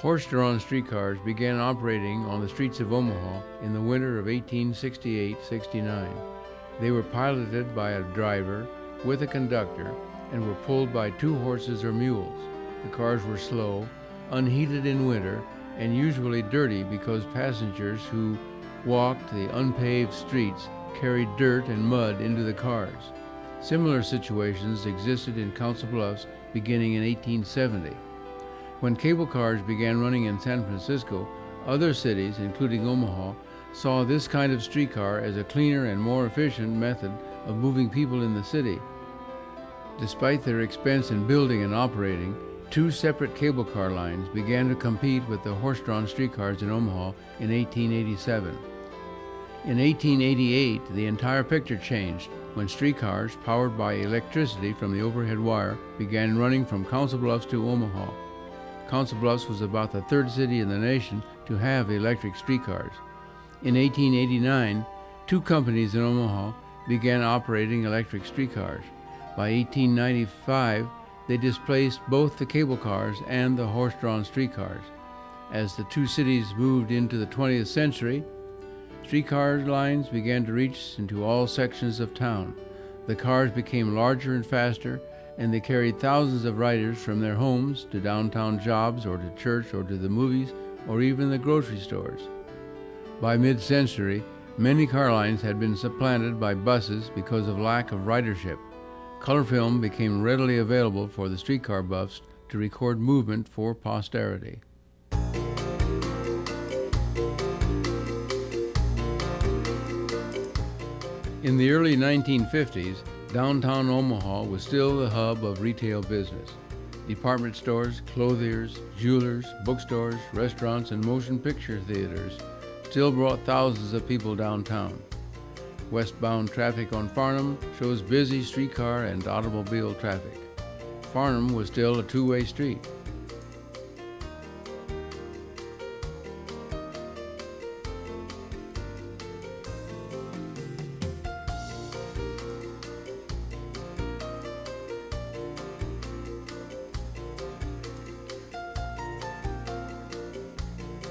Horse-drawn streetcars began operating on the streets of Omaha in the winter of 1868-69. They were piloted by a driver with a conductor and were pulled by 2 horses or mules. The cars were slow, unheated in winter, and usually dirty because passengers who walked the unpaved streets carried dirt and mud into the cars. Similar situations existed in Council Bluffs beginning in 1870. When cable cars began running in San Francisco, other cities, including Omaha, saw this kind of streetcar as a cleaner and more efficient method of moving people in the city. Despite their expense in building and operating, 2 separate cable car lines began to compete with the horse-drawn streetcars in Omaha in 1887. In 1888, the entire picture changed when streetcars powered by electricity from the overhead wire began running from Council Bluffs to Omaha. Council Bluffs was about the 3rd city in the nation to have electric streetcars. In 1889, 2 companies in Omaha began operating electric streetcars. By 1895, they displaced both the cable cars and the horse-drawn streetcars. As the 2 cities moved into the 20th century, streetcar lines began to reach into all sections of town. The cars became larger and faster, and they carried thousands of riders from their homes to downtown jobs or to church or to the movies or even the grocery stores. By mid-century, many car lines had been supplanted by buses because of lack of ridership. Color film became readily available for the streetcar buffs to record movement for posterity. In the early 1950s, downtown Omaha was still the hub of retail business. Department stores, clothiers, jewelers, bookstores, restaurants, and motion picture theaters still brought thousands of people downtown. Westbound traffic on Farnham shows busy streetcar and automobile traffic. Farnham was still a 2-way street.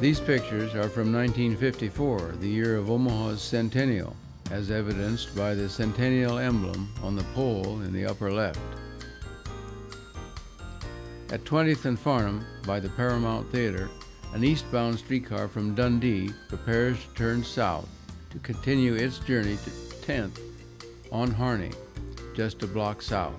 These pictures are from 1954, the year of Omaha's centennial, as evidenced by the centennial emblem on the pole in the upper left. At 20th and Farnham, by the Paramount Theater, an eastbound streetcar from Dundee prepares to turn south to continue its journey to 10th on Harney, just a block south.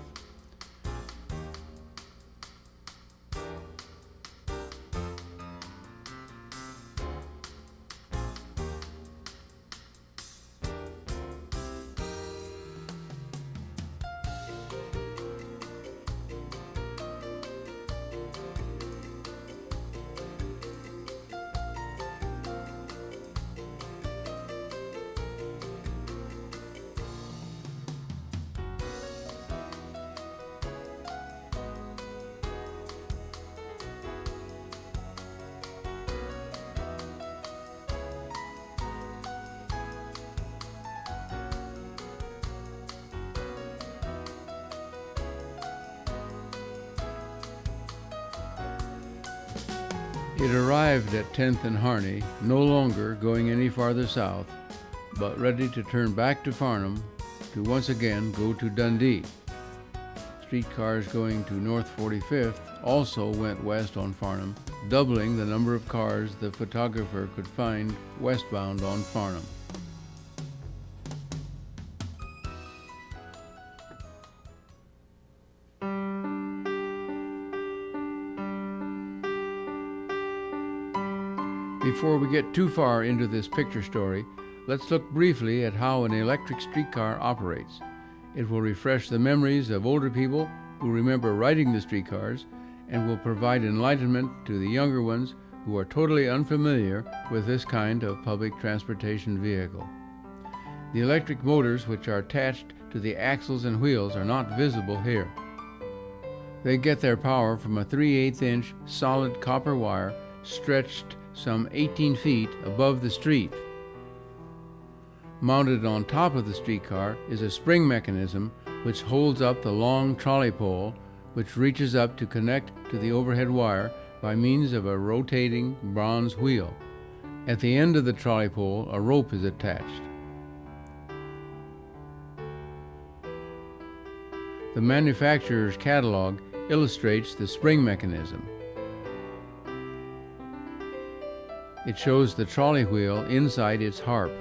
It arrived at 10th and Harney, no longer going any farther south, but ready to turn back to Farnham to once again go to Dundee. Streetcars going to North 45th also went west on Farnham, doubling the number of cars the photographer could find westbound on Farnham. Before we get too far into this picture story, let's look briefly at how an electric streetcar operates. It will refresh the memories of older people who remember riding the streetcars and will provide enlightenment to the younger ones who are totally unfamiliar with this kind of public transportation vehicle. The electric motors which are attached to the axles and wheels are not visible here. They get their power from a 3/8-inch solid copper wire stretched some 18 feet above the street. Mounted on top of the streetcar is a spring mechanism which holds up the long trolley pole which reaches up to connect to the overhead wire by means of a rotating bronze wheel. At the end of the trolley pole, a rope is attached. The manufacturer's catalog illustrates the spring mechanism. It shows the trolley wheel inside its harp.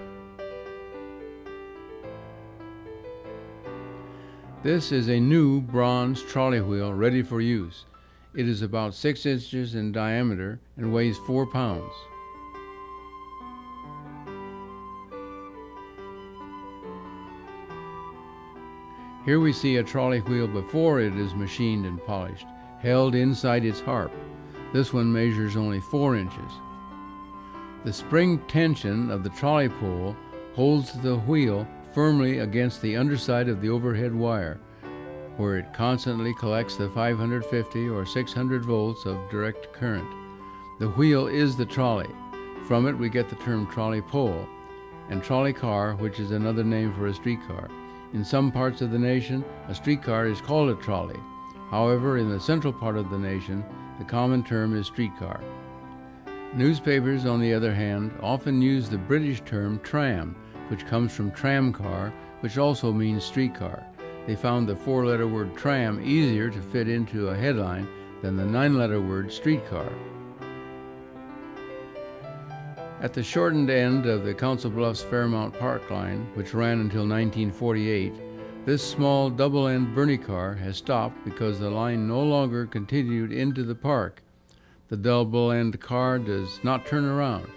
This is a new bronze trolley wheel ready for use. It is about 6 inches in diameter and weighs 4 pounds. Here we see a trolley wheel before it is machined and polished, held inside its harp. This one measures only 4 inches. The spring tension of the trolley pole holds the wheel firmly against the underside of the overhead wire, where it constantly collects the 550 or 600 volts of direct current. The wheel is the trolley. From it we get the term trolley pole, and trolley car, which is another name for a streetcar. In some parts of the nation, a streetcar is called a trolley. However, in the central part of the nation, the common term is streetcar. Newspapers, on the other hand, often use the British term tram, which comes from tram car, which also means streetcar. They found the 4-letter word tram easier to fit into a headline than the 9-letter word streetcar. At the shortened end of the Council Bluffs Fairmount Park line, which ran until 1948, this small double-end Birney car has stopped because the line no longer continued into the park. The double-end car does not turn around.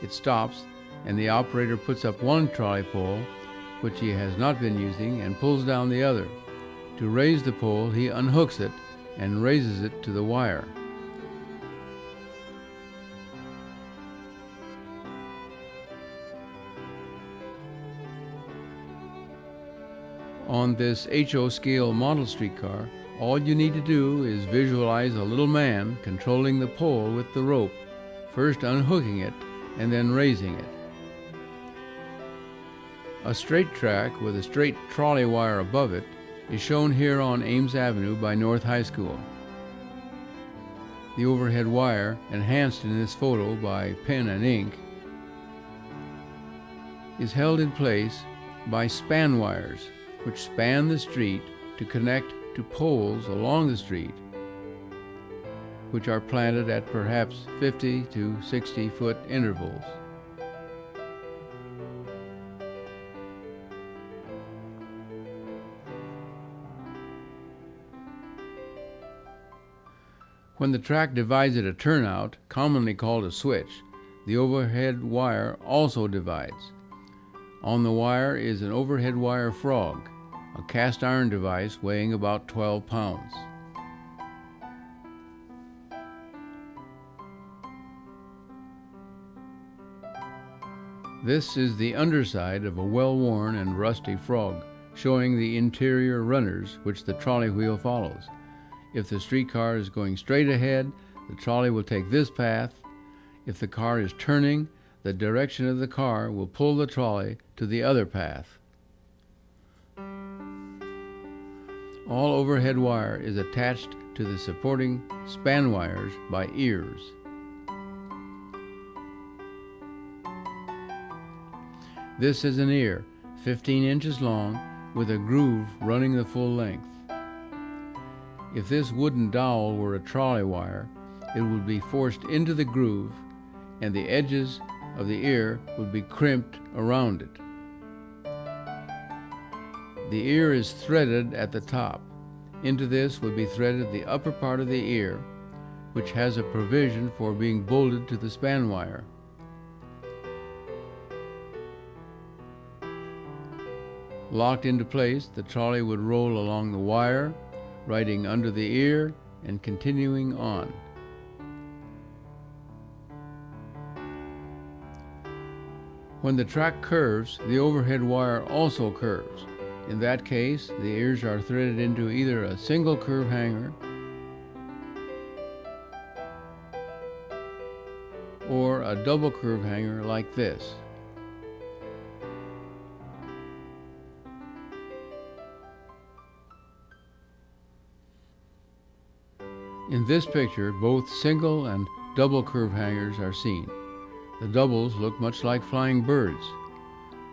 It stops, and the operator puts up one trolley pole, which he has not been using, and pulls down the other. To raise the pole, he unhooks it and raises it to the wire. On this HO scale model streetcar, all you need to do is visualize a little man controlling the pole with the rope, first unhooking it and then raising it. A straight track with a straight trolley wire above it is shown here on Ames Avenue by North High School. The overhead wire, enhanced in this photo by pen and ink, is held in place by span wires, which span the street to connect to poles along the street, which are planted at perhaps 50 to 60 foot intervals. When the track divides at a turnout, commonly called a switch, the overhead wire also divides. On the wire is an overhead wire frog, a cast iron device weighing about 12 pounds. This is the underside of a well-worn and rusty frog, showing the interior runners which the trolley wheel follows. If the streetcar is going straight ahead, the trolley will take this path. If the car is turning, the direction of the car will pull the trolley to the other path. All overhead wire is attached to the supporting span wires by ears. This is an ear, 15 inches long, with a groove running the full length. If this wooden dowel were a trolley wire, it would be forced into the groove, and the edges of the ear would be crimped around it. The ear is threaded at the top. Into this would be threaded the upper part of the ear, which has a provision for being bolted to the span wire. Locked into place, the trolley would roll along the wire, riding under the ear and continuing on. When the track curves, the overhead wire also curves. In that case, the ears are threaded into either a single curve hanger or a double curve hanger like this. In this picture, both single and double curve hangers are seen. The doubles look much like flying birds.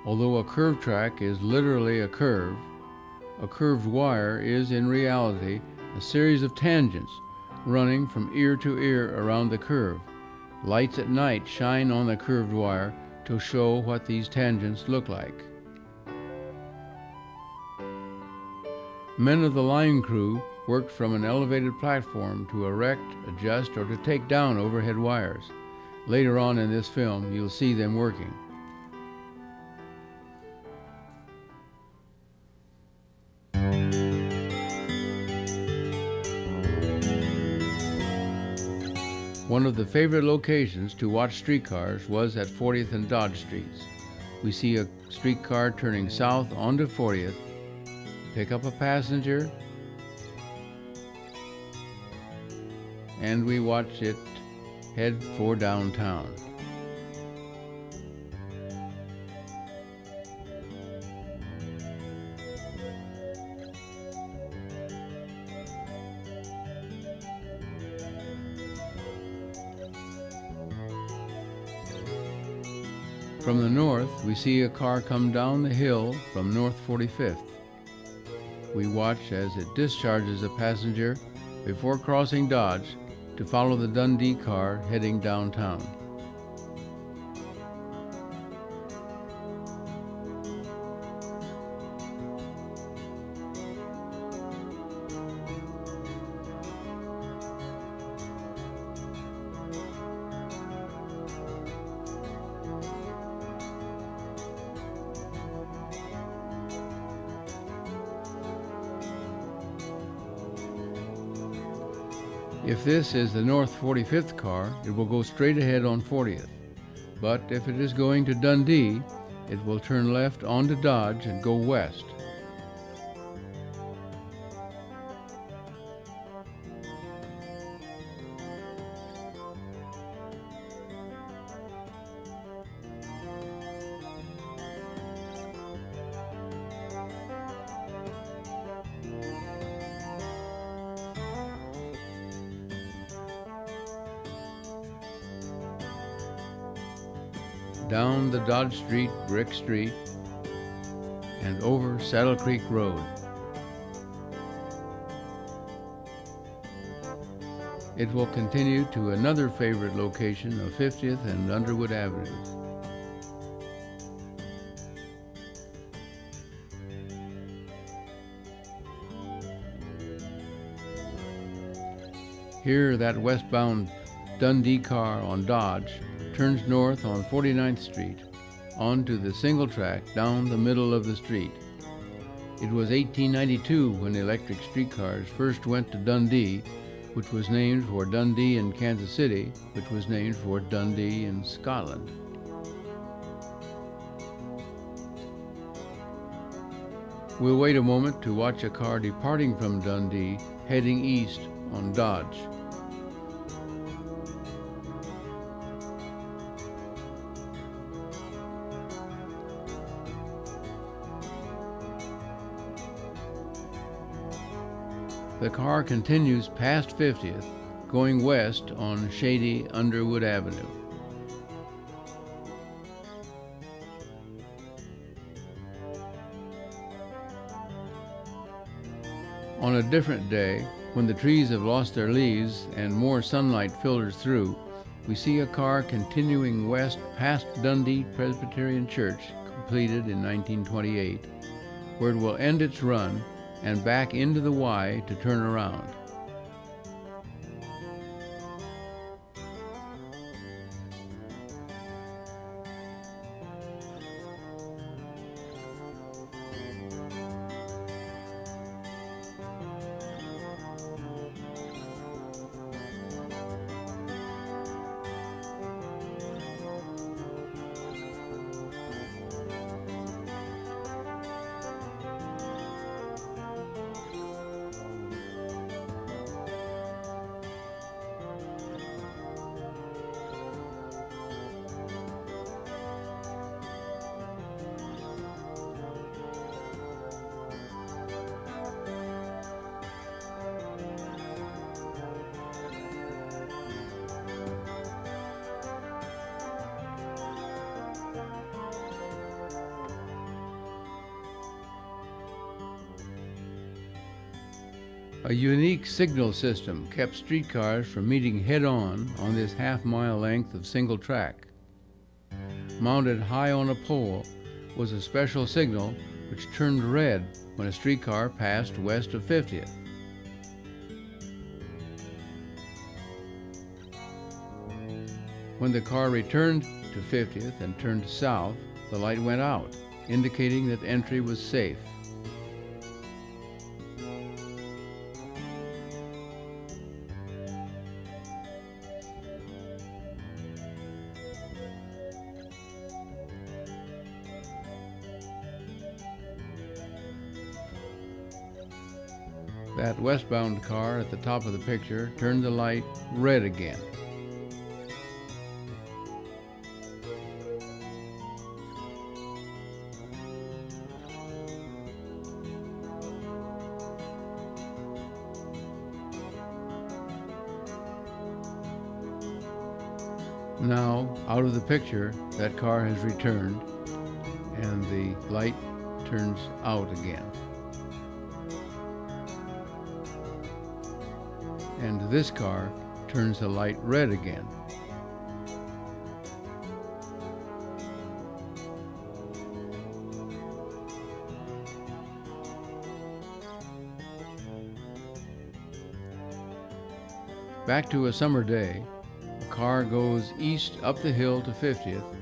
Although a curve track is literally a curved wire is in reality a series of tangents running from ear to ear around the curve. Lights at night shine on the curved wire to show what these tangents look like. Men of the line crew worked from an elevated platform to erect, adjust, or to take down overhead wires. Later on in this film, you'll see them working. One of the favorite locations to watch streetcars was at 40th and Dodge Streets. We see a streetcar turning south onto 40th, pick up a passenger, and we watch it head for downtown. From the north, we see a car come down the hill from North 45th. We watch as it discharges a passenger before crossing Dodge to follow the Dundee car heading downtown. If this is the North 45th car, it will go straight ahead on 40th. But if it is going to Dundee, it will turn left onto Dodge and go west. Down the Dodge Street, Brick Street, and over Saddle Creek Road. It will continue to another favorite location of 50th and Underwood Avenues. Here, that westbound Dundee car on Dodge turns north on 49th Street, onto the single track down the middle of the street. It was 1892 when electric streetcars first went to Dundee, which was named for Dundee in Kansas City, which was named for Dundee in Scotland. We'll wait a moment to watch a car departing from Dundee, heading east on Dodge. The car continues past 50th, going west on shady Underwood Avenue. On a different day, when the trees have lost their leaves and more sunlight filters through, we see a car continuing west past Dundee Presbyterian Church, completed in 1928, where it will end its run and back into the Y to turn around. A unique signal system kept streetcars from meeting head-on this half-mile length of single track. Mounted high on a pole was a special signal which turned red when a streetcar passed west of 50th. When the car returned to 50th and turned south, the light went out, indicating that entry was safe. That westbound car at the top of the picture turned the light red again. Now, out of the picture, that car has returned and the light turns out again. And this car turns the light red again. Back to a summer day, a car goes east up the hill to 50th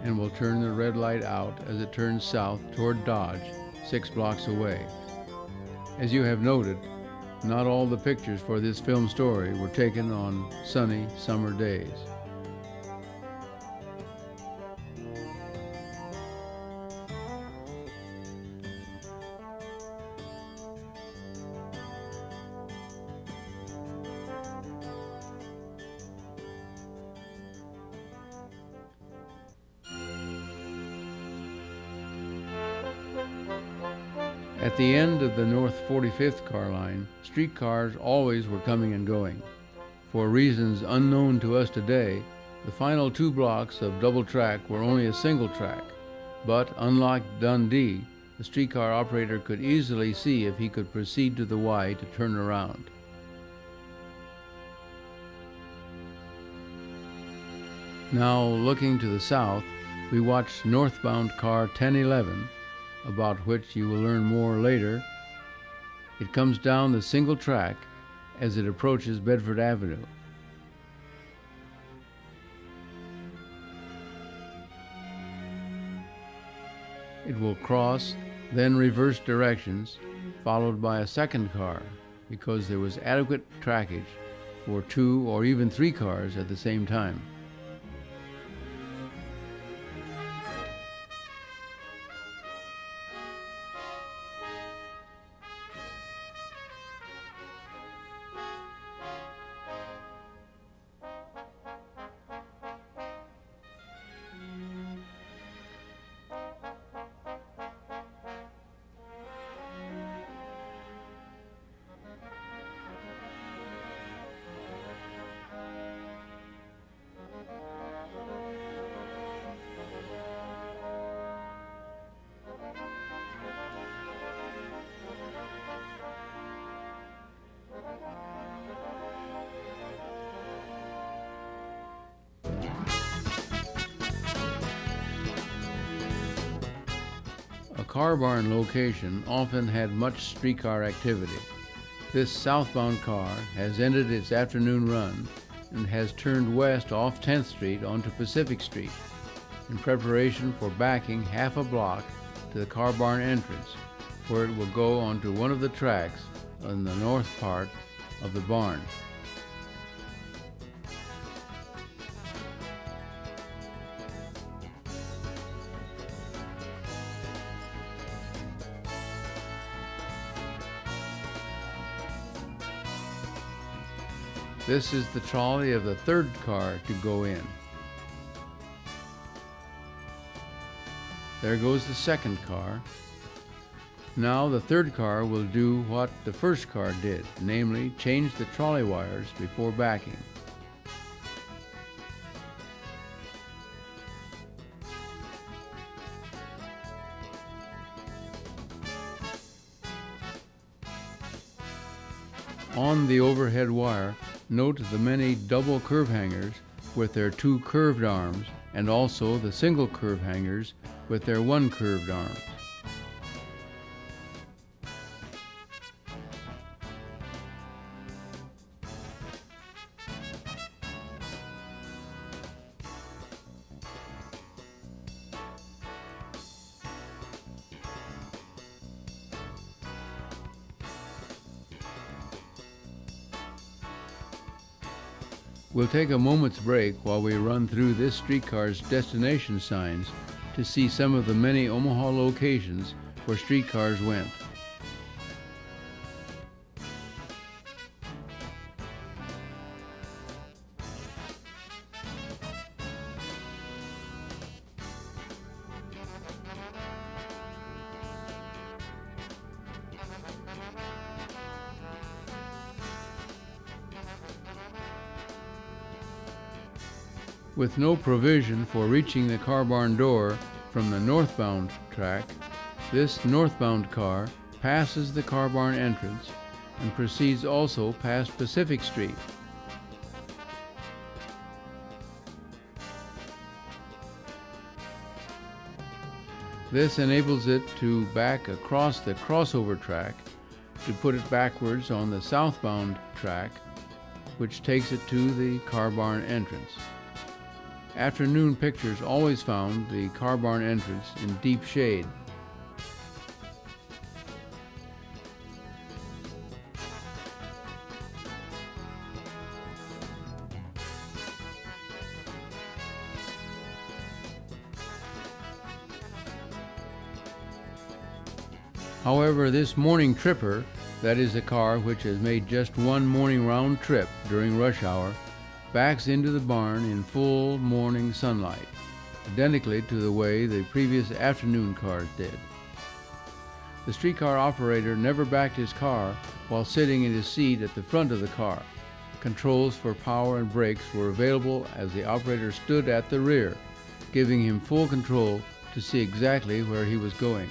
and will turn the red light out as it turns south toward Dodge, 6 blocks away. As you have noted, not all the pictures for this film story were taken on sunny summer days. At the end of the North 45th car line, streetcars always were coming and going. For reasons unknown to us today, the final 2 blocks of double track were only a single track, but unlike Dundee, the streetcar operator could easily see if he could proceed to the Y to turn around. Now, looking to the south, we watched northbound car 1011, about which you will learn more later. It comes down the single track as it approaches Bedford Avenue. It will cross, then reverse directions, followed by a second car, because there was adequate trackage for 2 or even 3 cars at the same time. A car barn location often had much streetcar activity. This southbound car has ended its afternoon run and has turned west off 10th Street onto Pacific Street in preparation for backing half a block to the car barn entrance, where it will go onto one of the tracks on the north part of the barn. This is the trolley of the third car to go in. There goes the second car. Now the third car will do what the first car did, namely change the trolley wires before backing. On the overhead wire, note the many double curve hangers with their 2 curved arms, and also the single curve hangers with their 1 curved arm. We'll take a moment's break while we run through this streetcar's destination signs to see some of the many Omaha locations where streetcars went. With no provision for reaching the car barn door from the northbound track, this northbound car passes the car barn entrance and proceeds also past Pacific Street. This enables it to back across the crossover track to put it backwards on the southbound track, which takes it to the car barn entrance. Afternoon pictures always found the car barn entrance in deep shade. However, this morning tripper, that is a car which has made just one morning round trip during rush hour, backs into the barn in full morning sunlight, identically to the way the previous afternoon cars did. The streetcar operator never backed his car while sitting in his seat at the front of the car. Controls for power and brakes were available as the operator stood at the rear, giving him full control to see exactly where he was going.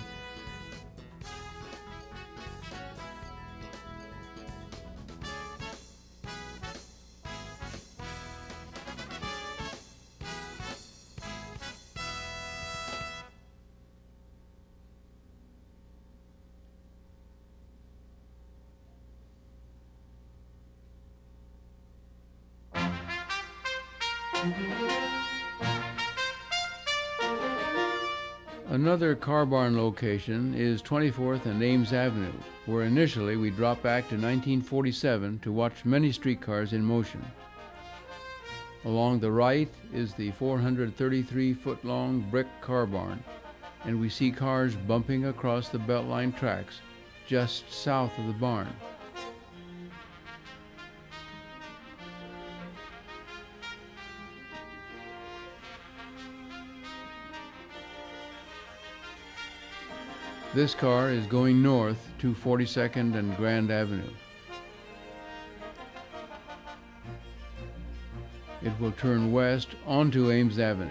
Another car barn location is 24th and Ames Avenue, where initially we dropped back to 1947 to watch many streetcars in motion. Along the right is the 433-foot-long brick car barn, and we see cars bumping across the Beltline tracks just south of the barn. This car is going north to 42nd and Grand Avenue. It will turn west onto Ames Avenue.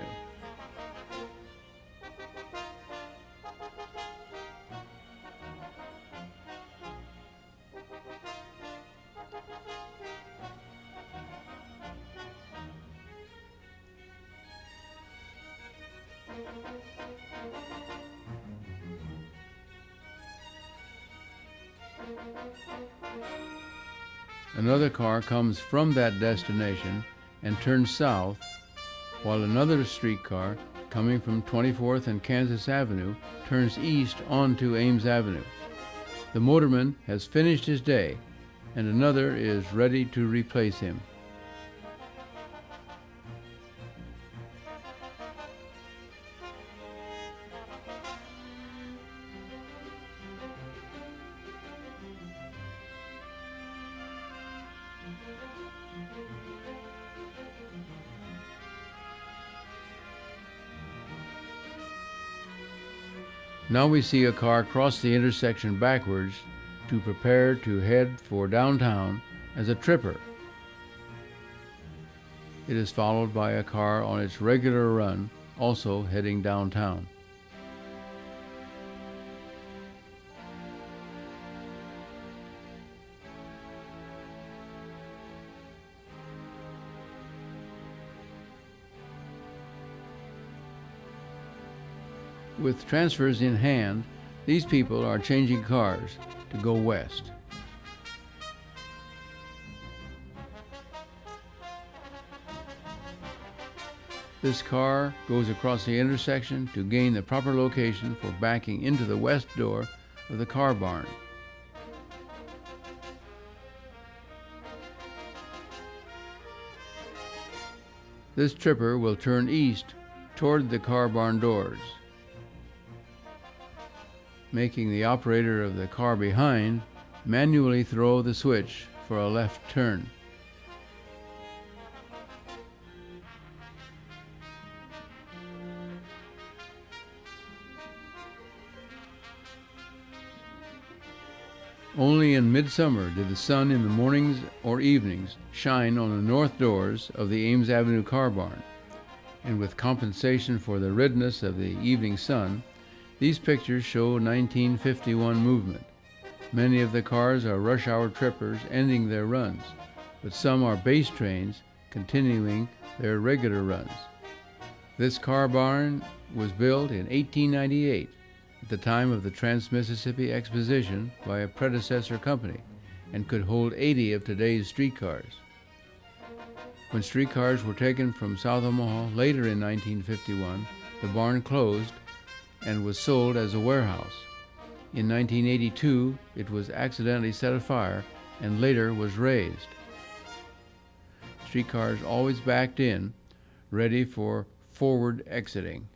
Another car comes from that destination and turns south, while another streetcar coming from 24th and Kansas Avenue turns east onto Ames Avenue. The motorman has finished his day, and another is ready to replace him. Now we see a car cross the intersection backwards to prepare to head for downtown as a tripper. It is followed by a car on its regular run, also heading downtown. With transfers in hand, these people are changing cars to go west. This car goes across the intersection to gain the proper location for backing into the west door of the car barn. This tripper will turn east toward the car barn doors, making the operator of the car behind manually throw the switch for a left turn. Only in midsummer did the sun in the mornings or evenings shine on the north doors of the Ames Avenue car barn, and with compensation for the redness of the evening sun, these pictures show 1951 movement. Many of the cars are rush hour trippers ending their runs, but some are base trains continuing their regular runs. This car barn was built in 1898 at the time of the Trans-Mississippi Exposition by a predecessor company and could hold 80 of today's streetcars. When streetcars were taken from South Omaha later in 1951, the barn closed and was sold as a warehouse. In 1982, it was accidentally set afire and later was razed. Streetcars always backed in, ready for forward exiting.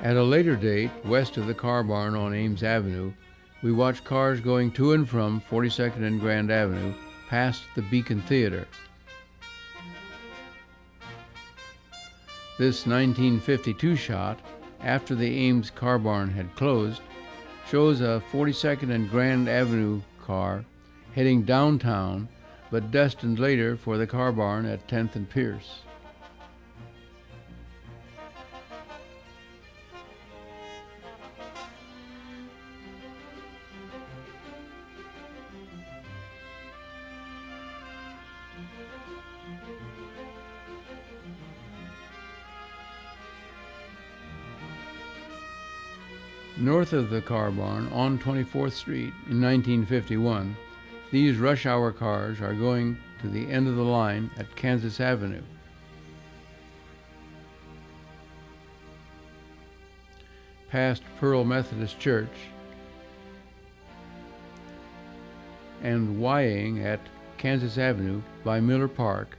At a later date, west of the car barn on Ames Avenue, we watch cars going to and from 42nd and Grand Avenue past the Beacon Theater. This 1952 shot, after the Ames car barn had closed, shows a 42nd and Grand Avenue car heading downtown, but destined later for the car barn at 10th and Pierce. North of the car barn on 24th Street in 1951, these rush hour cars are going to the end of the line at Kansas Avenue. Past Pearl Methodist Church and Y-ing at Kansas Avenue by Miller Park,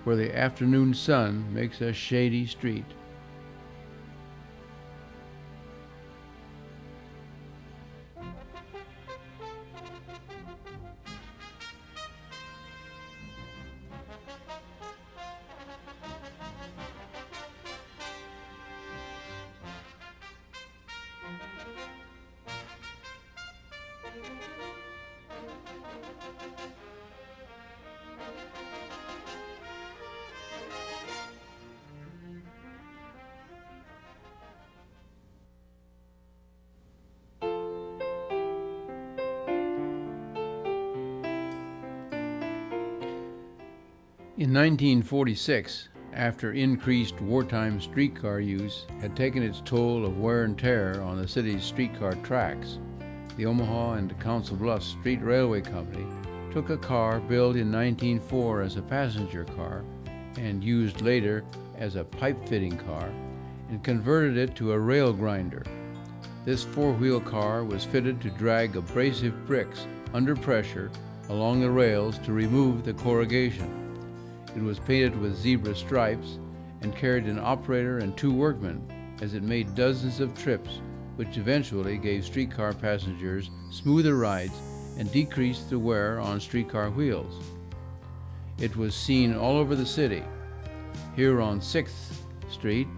where the afternoon sun makes a shady street. In 1946, after increased wartime streetcar use had taken its toll of wear and tear on the city's streetcar tracks, the Omaha and Council Bluffs Street Railway Company took a car built in 1904 as a passenger car and used later as a pipe fitting car, and converted it to a rail grinder. This four-wheel car was fitted to drag abrasive bricks under pressure along the rails to remove the corrugation. It was painted with zebra stripes and carried an operator and two workmen, as it made dozens of trips, which eventually gave streetcar passengers smoother rides and decreased the wear on streetcar wheels. It was seen all over the city. Here on 6th Street,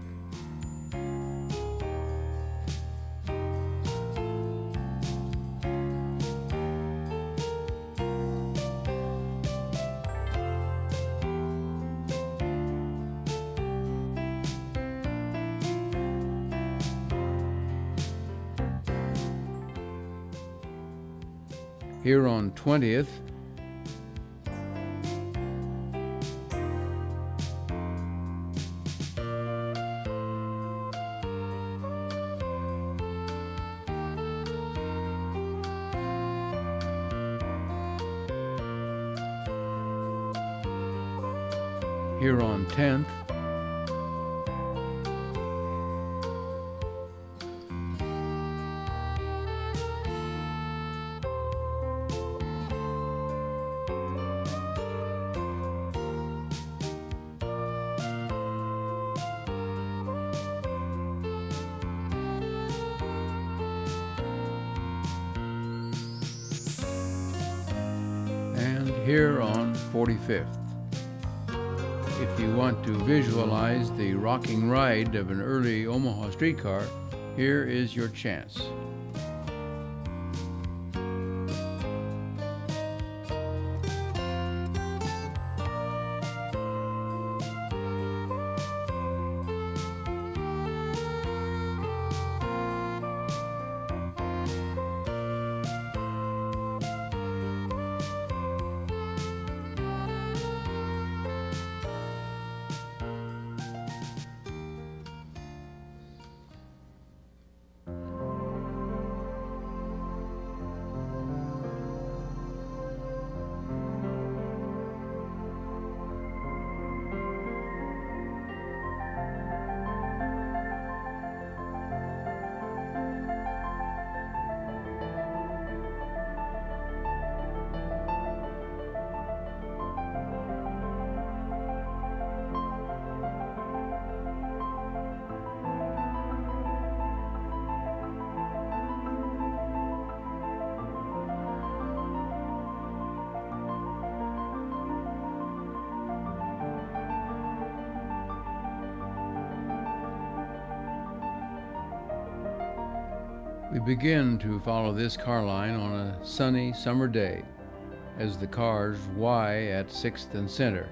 here on 20th, here on 10th, and here on 45th. If you want to visualize the rocking ride of an early Omaha streetcar, here is your chance. We begin to follow this car line on a sunny summer day as the cars Y at 6th and Center.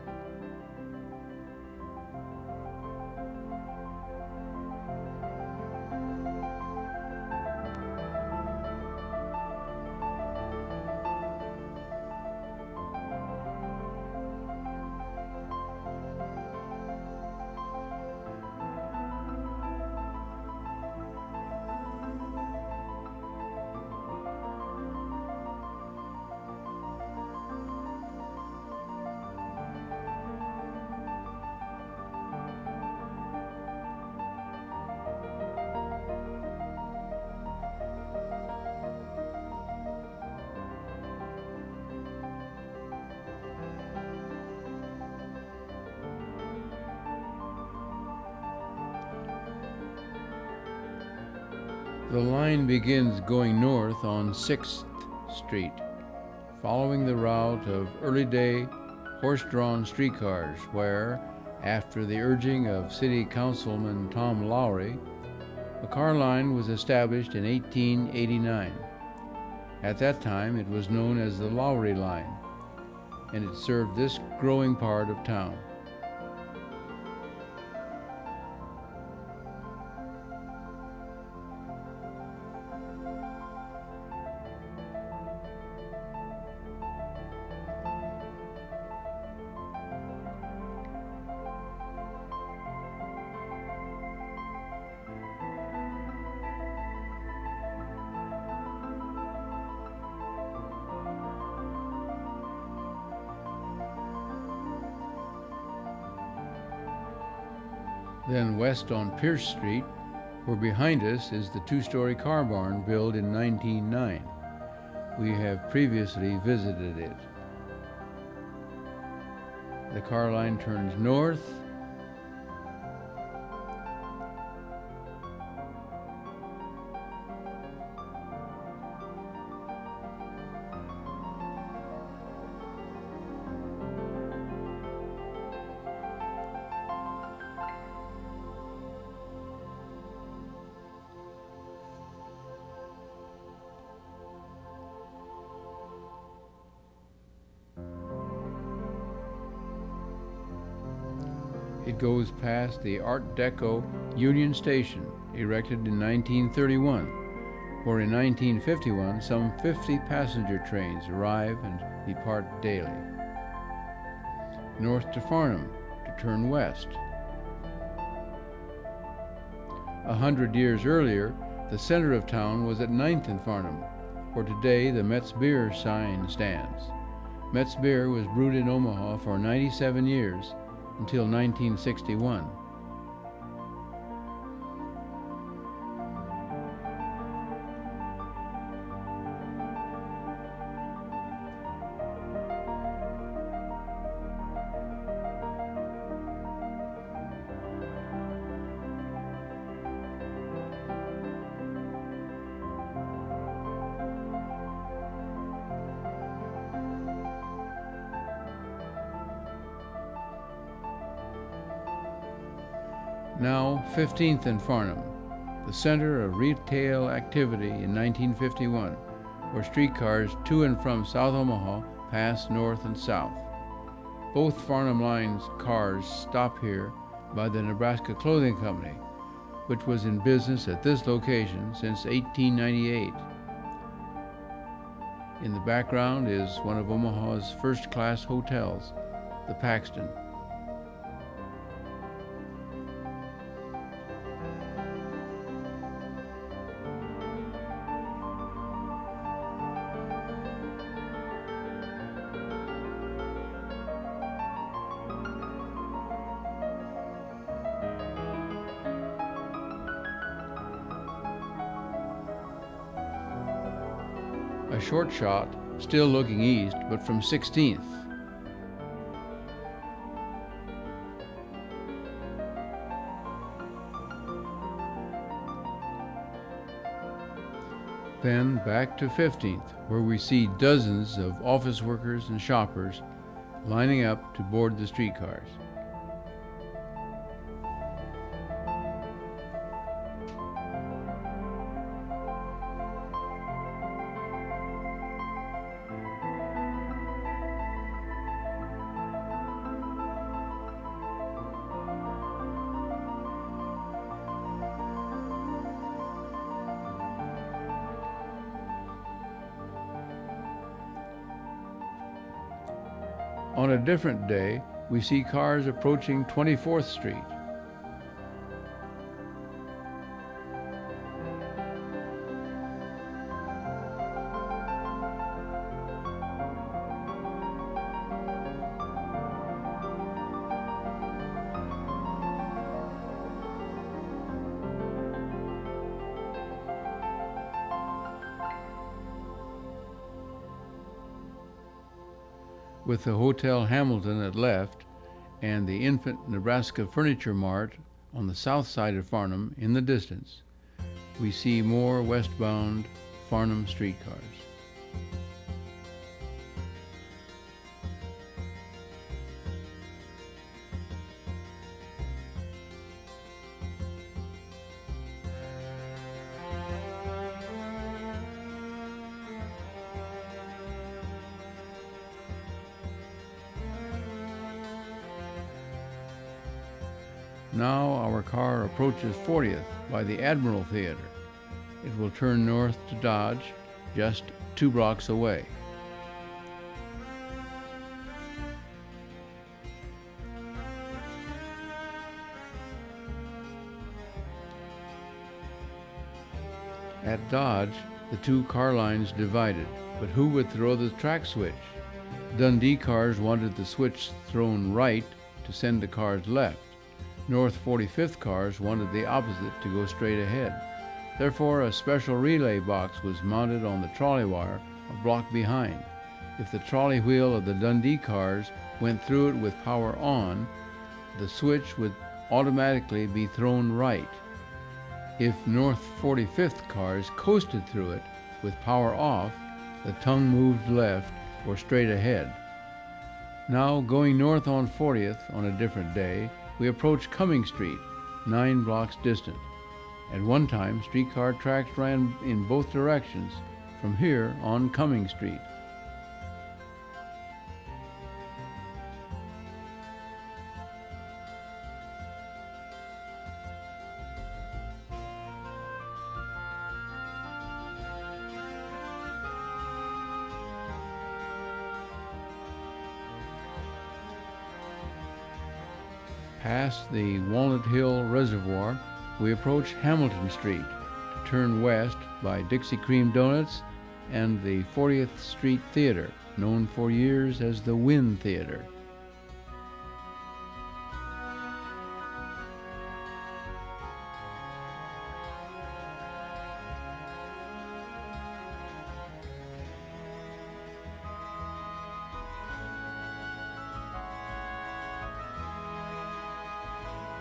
The line begins going north on 6th Street, following the route of early-day horse-drawn streetcars where, after the urging of City Councilman Tom Lowry, a car line was established in 1889. At that time, it was known as the Lowry Line, and it served this growing part of town. Then west on Pierce Street, where behind us is the two-story car barn built in 1909. We have previously visited it. The car line turns north, it goes past the Art Deco Union Station, erected in 1931, where in 1951 some 50 passenger trains arrive and depart daily. North to Farnham to turn west. 100 years earlier, the center of town was at 9th and Farnham, where today the Metz Beer sign stands. Metz Beer was brewed in Omaha for 97 years, until 1961. Now 15th and Farnham, the center of retail activity in 1951, where streetcars to and from South Omaha pass north and south. Both Farnham Line's cars stop here by the Nebraska Clothing Company, which was in business at this location since 1898. In the background is one of Omaha's first-class hotels, the Paxton. A short shot, still looking east, but from 16th. Then back to 15th, where we see dozens of office workers and shoppers lining up to board the streetcars. On a different day, we see cars approaching 24th Street. With the Hotel Hamilton at left and the Infant Nebraska Furniture Mart on the south side of Farnham in the distance, we see more westbound Farnham streetcars. Now our car approaches 40th by the Admiral Theater. It will turn north to Dodge, just 2 blocks away. At Dodge, the 2 car lines divided, but who would throw the track switch? Dundee cars wanted the switch thrown right to send the cars left. North 45th cars wanted the opposite to go straight ahead. Therefore, a special relay box was mounted on the trolley wire a block behind. If the trolley wheel of the Dundee cars went through it with power on, the switch would automatically be thrown right. If North 45th cars coasted through it with power off, the tongue moved left or straight ahead. Now, going north on 40th on a different day, we approach Cumming Street, 9 blocks distant. At one time, streetcar tracks ran in both directions from here on Cumming Street. Past the Walnut Hill Reservoir, we approach Hamilton Street to turn west by Dixie Cream Donuts and the 40th Street Theater, known for years as the Wynn Theater.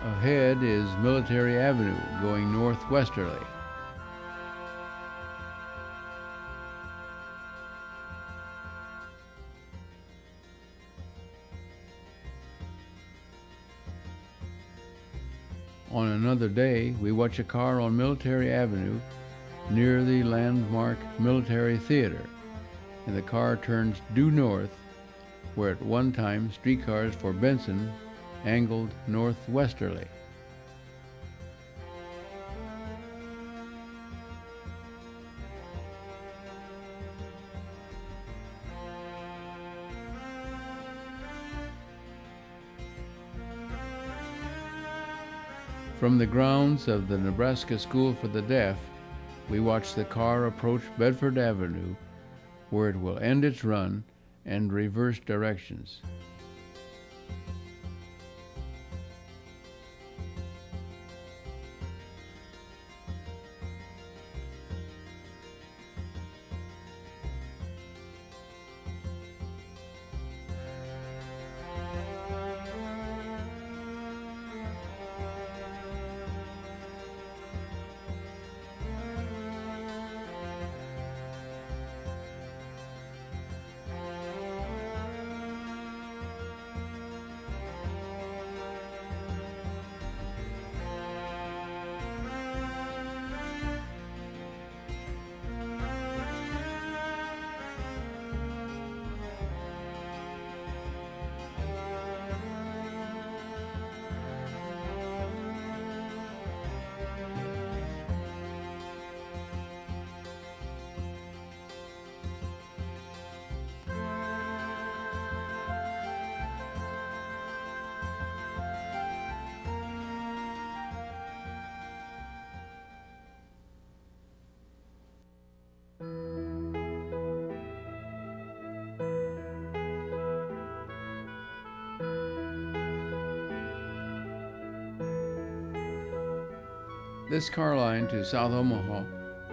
Ahead is Military Avenue, going northwesterly. On another day, we watch a car on Military Avenue near the landmark Military Theater, and the car turns due north, where at one time streetcars for Benson angled northwesterly. From the grounds of the Nebraska School for the Deaf, we watch the car approach Bedford Avenue, where it will end its run and reverse directions. This car line to South Omaha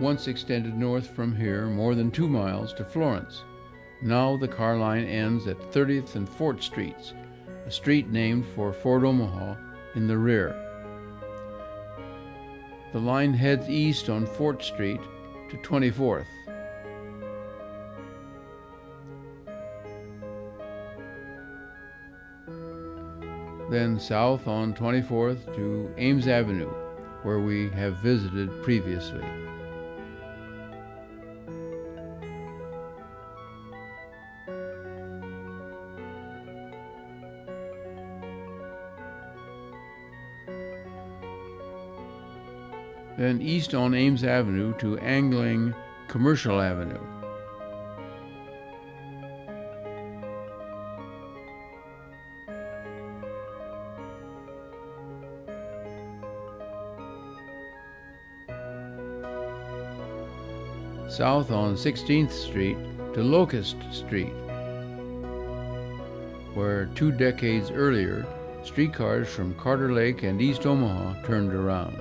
once extended north from here more than 2 miles to Florence. Now the car line ends at 30th and 4th Streets, a street named for Fort Omaha in the rear. The line heads east on 4th Street to 24th. Then south on 24th to Ames Avenue, where we have visited previously. Then east on Ames Avenue to angling Commercial Avenue. South on 16th Street to Locust Street, where 2 decades earlier streetcars from Carter Lake and East Omaha turned around.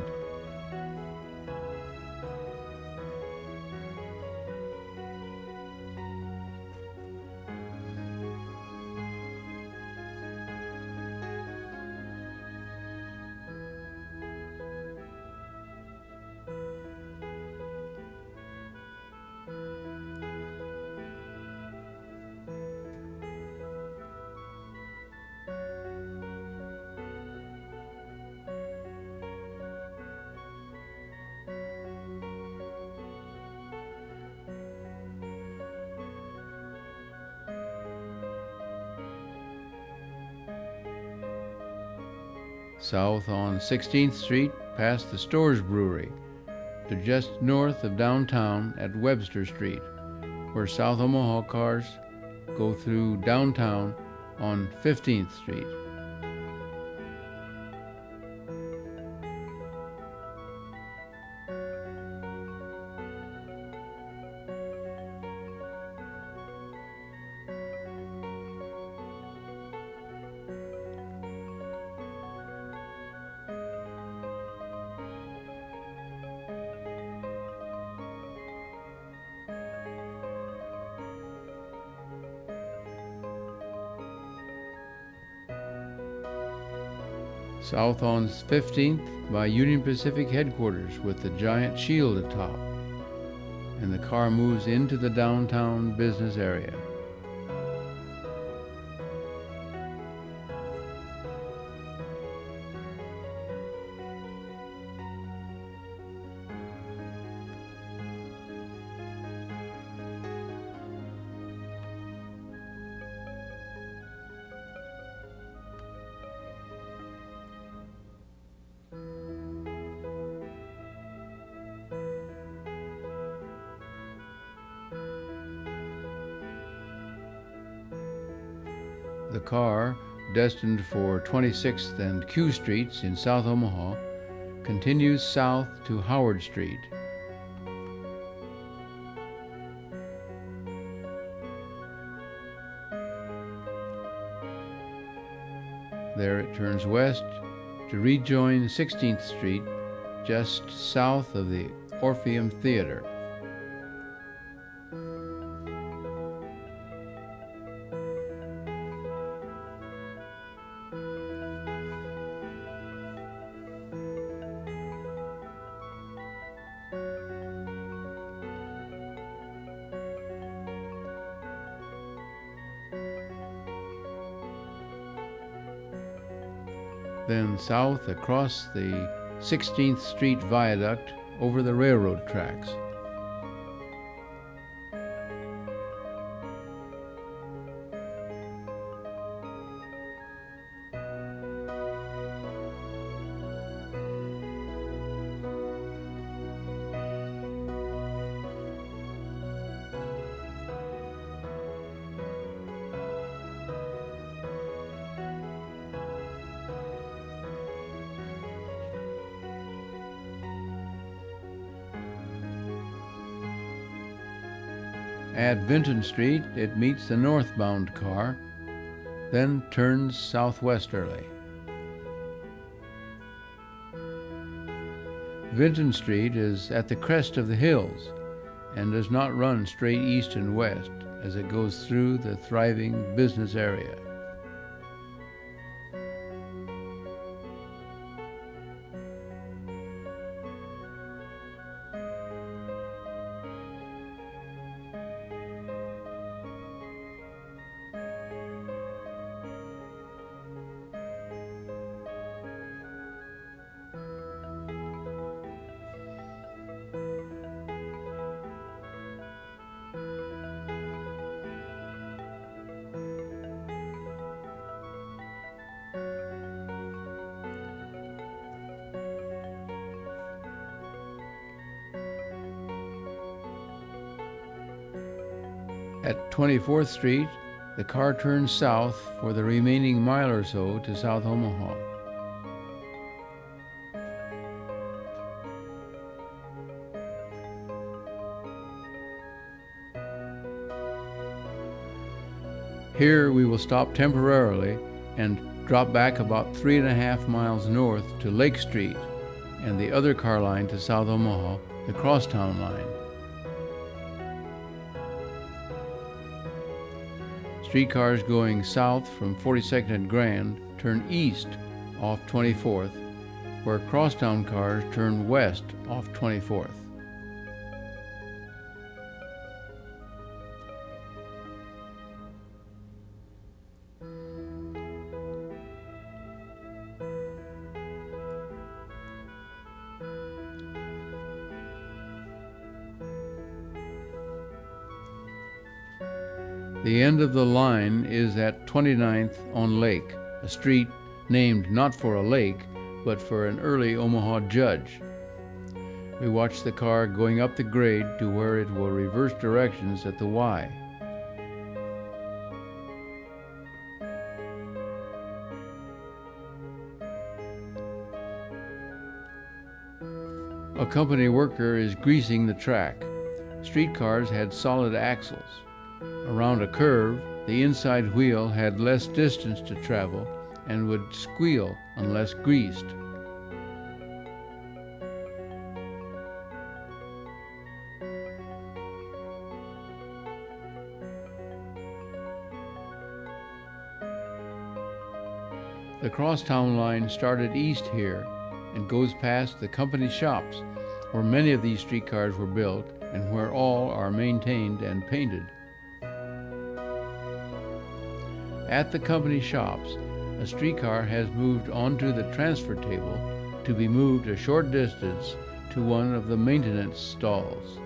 South on 16th Street past the Stores Brewery to just north of downtown at Webster Street, where South Omaha cars go through downtown on 15th Street. South on 15th by Union Pacific headquarters with the giant shield atop, and the car moves into the downtown business area. The car, destined for 26th and Q Streets in South Omaha, continues south to Howard Street. There it turns west to rejoin 16th Street just south of the Orpheum Theater. Then south across the 16th Street Viaduct over the railroad tracks. At Vinton Street, it meets the northbound car, then turns southwesterly. Vinton Street is at the crest of the hills and does not run straight east and west as it goes through the thriving business area. At 24th Street, the car turns south for the remaining mile or so to South Omaha. Here we will stop temporarily and drop back about 3.5 miles north to Lake Street, and the other car line to South Omaha, the Crosstown line. Streetcars going south from 42nd and Grand turn east off 24th, where crosstown cars turn west off 24th. The end of the line is at 29th on Lake, a street named not for a lake, but for an early Omaha judge. We watch the car going up the grade to where it will reverse directions at the Y. A company worker is greasing the track. Streetcars had solid axles. Around a curve, the inside wheel had less distance to travel and would squeal unless greased. The crosstown line started east here and goes past the company shops, where many of these streetcars were built and where all are maintained and painted. At the company shops, a streetcar has moved onto the transfer table to be moved a short distance to one of the maintenance stalls.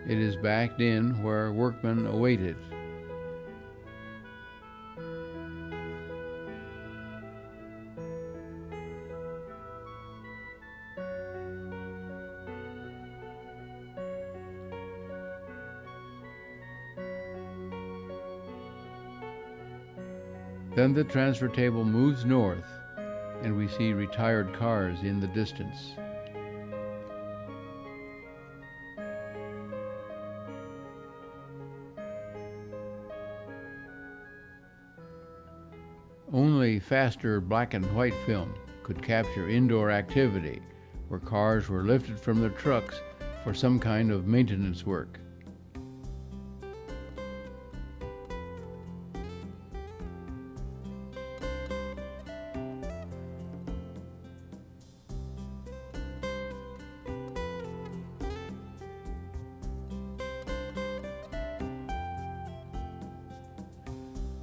It is backed in where workmen await it. Then the transfer table moves north, and we see retired cars in the distance. Only faster black and white film could capture indoor activity, where cars were lifted from their trucks for some kind of maintenance work.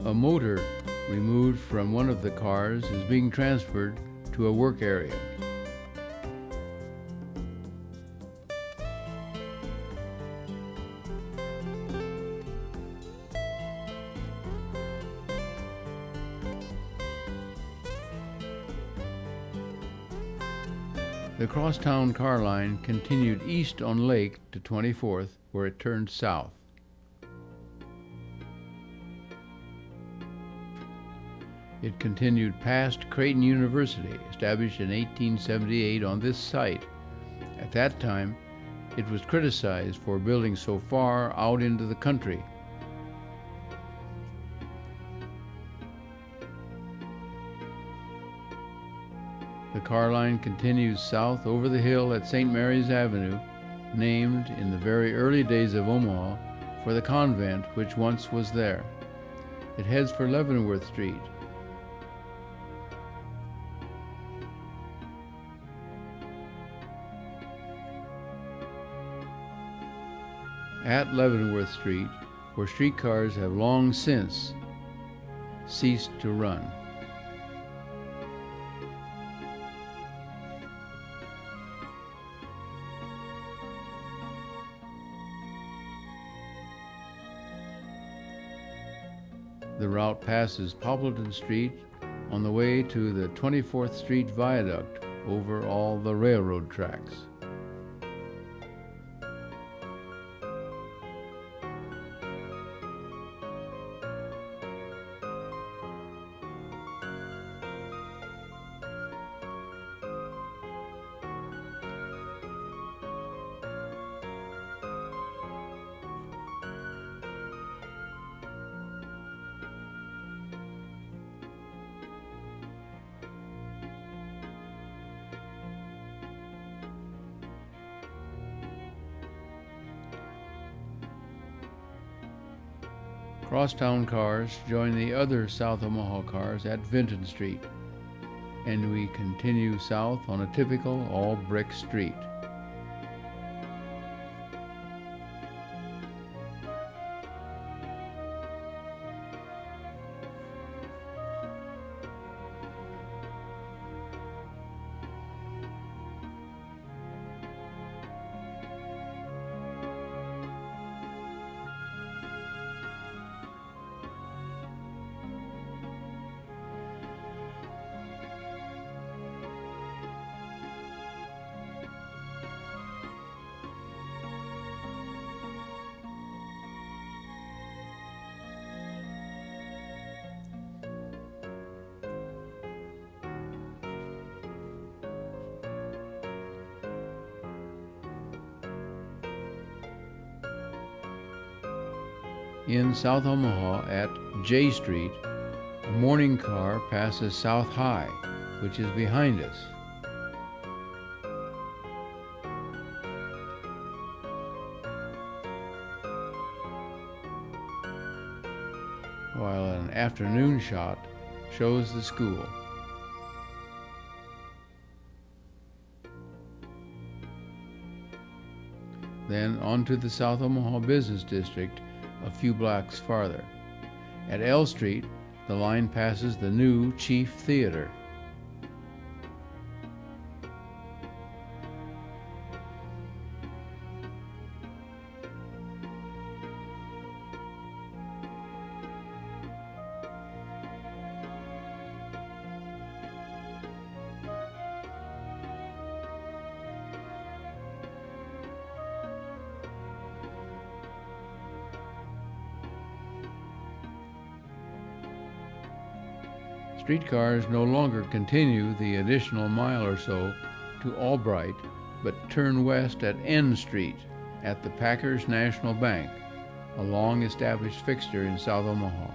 A motor removed from one of the cars is being transferred to a work area. The crosstown car line continued east on Lake to 24th, where it turned south. It continued past Creighton University, established in 1878 on this site. At that time, it was criticized for building so far out into the country. The car line continues south over the hill at St. Mary's Avenue, named in the very early days of Omaha for the convent which once was there. It heads for Leavenworth Street. At Leavenworth Street, where streetcars have long since ceased to run. The route passes Poppleton Street on the way to the 24th Street Viaduct over all the railroad tracks. Crosstown cars join the other South Omaha cars at Vinton Street, and we continue south on a typical all-brick street. In South Omaha at J Street, a morning car passes South High, which is behind us. While an afternoon shot shows the school. Then on to the South Omaha Business District, a few blocks farther. At L Street, the line passes the new Chief Theater. Streetcars no longer continue the additional mile or so to Albright, but turn west at N Street at the Packers National Bank, a long-established fixture in South Omaha.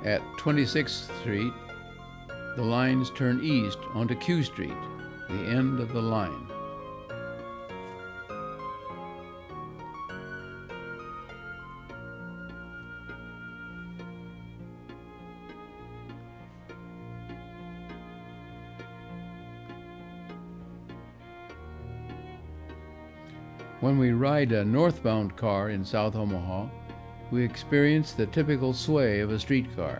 At 26th Street, the lines turn east onto Q Street, the end of the line. When we ride a northbound car in South Omaha, we experience the typical sway of a streetcar.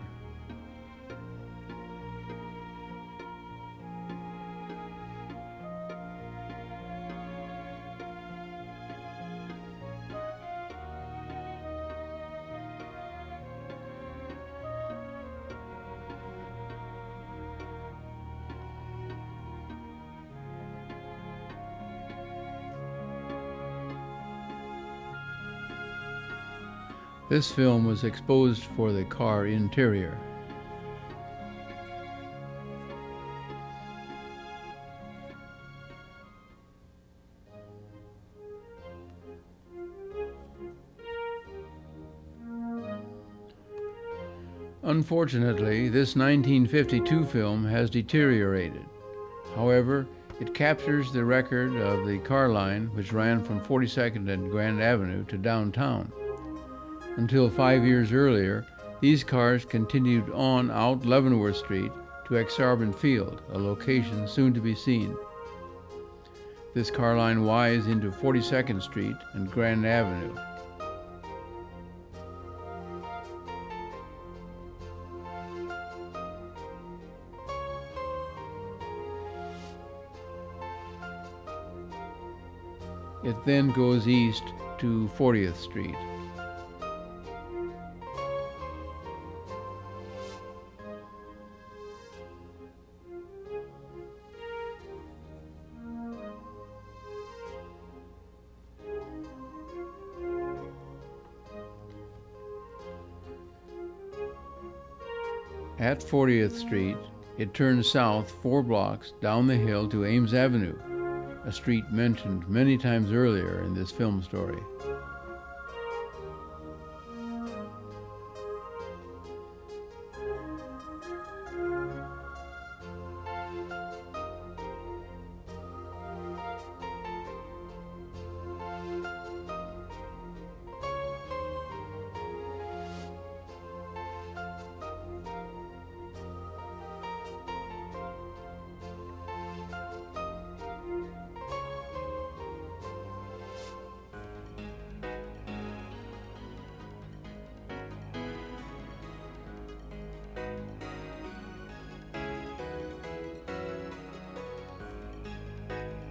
This film was exposed for the car interior. Unfortunately, this 1952 film has deteriorated. However, it captures the record of the car line which ran from 42nd and Grand Avenue to downtown. Until 5 years earlier, these cars continued on out Leavenworth Street to Exarban Field, a location soon to be seen. This car line winds into 42nd Street and Grand Avenue. It then goes east to 40th Street. At 40th Street, It turns south 4 blocks down the hill to Ames Avenue, a street mentioned many times earlier in this film story.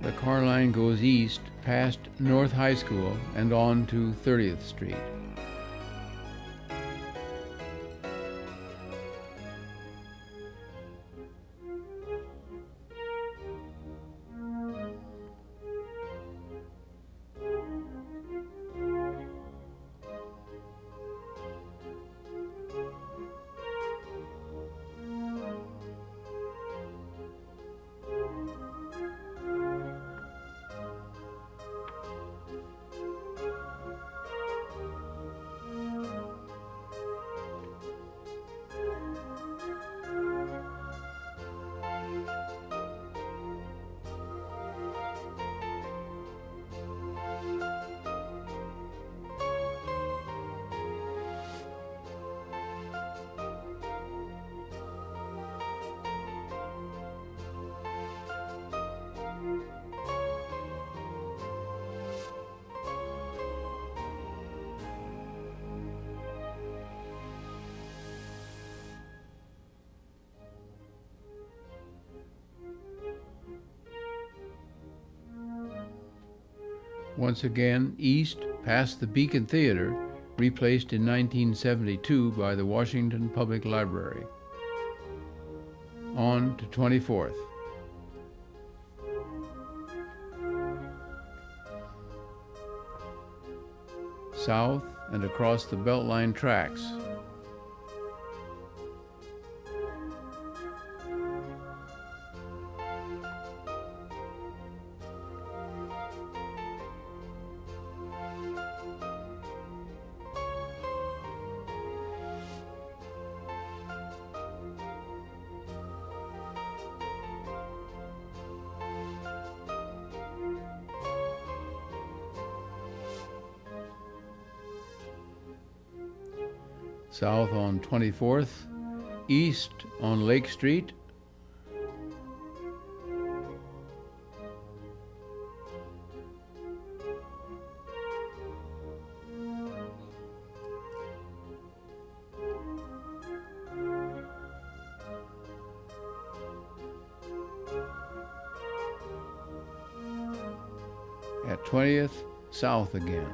The car line goes east past North High School and on to 30th Street. Once again east past the Beacon Theater, replaced in 1972 by the Washington Public Library. On to 24th. South and across the Beltline tracks. South on 24th, east on Lake Street, at 20th, south again.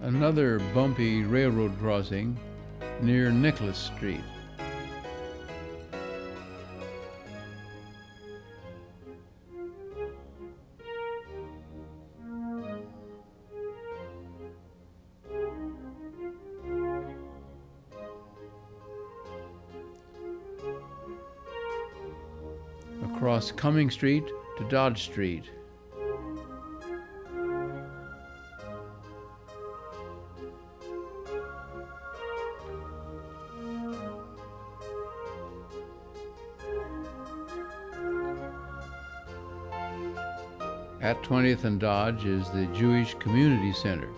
Another bumpy railroad crossing near Nicholas Street. Across Cumming Street to Dodge Street. At 20th and Dodge is the Jewish Community Center.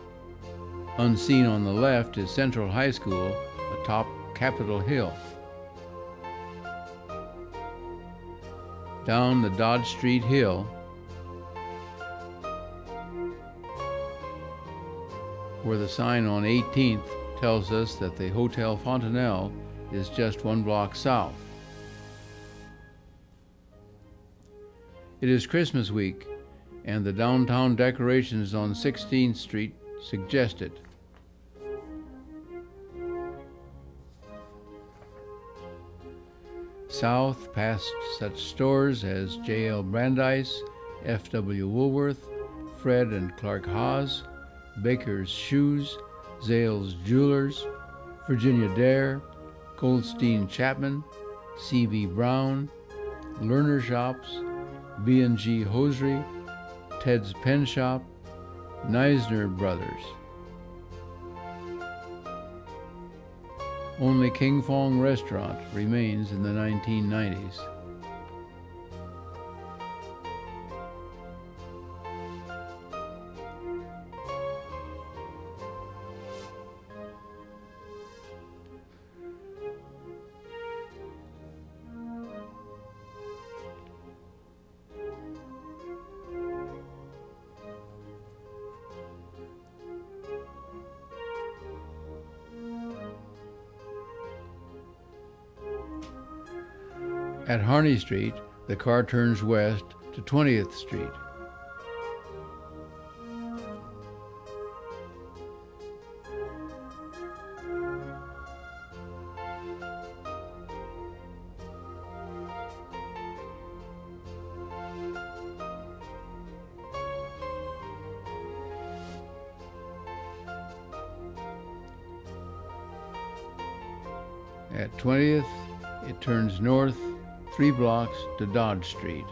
Unseen on the left is Central High School atop Capitol Hill. Down the Dodge Street Hill, where the sign on 18th tells us that the Hotel Fontanelle is just 1 block south. It is Christmas week, and the downtown decorations on 16th Street suggest it. South, past such stores as J.L. Brandeis, F.W. Woolworth, Fred and Clark Haas, Baker's Shoes, Zales Jewelers, Virginia Dare, Goldstein Chapman, C.B. Brown, Lerner Shops, B&G Hosiery, Ted's Pen Shop, Neisner Brothers. Only King Fong Restaurant remains in the 1990s. At Harney Street, the car turns west to 20th Street. At 20th, it turns north 3 blocks to Dodge Street.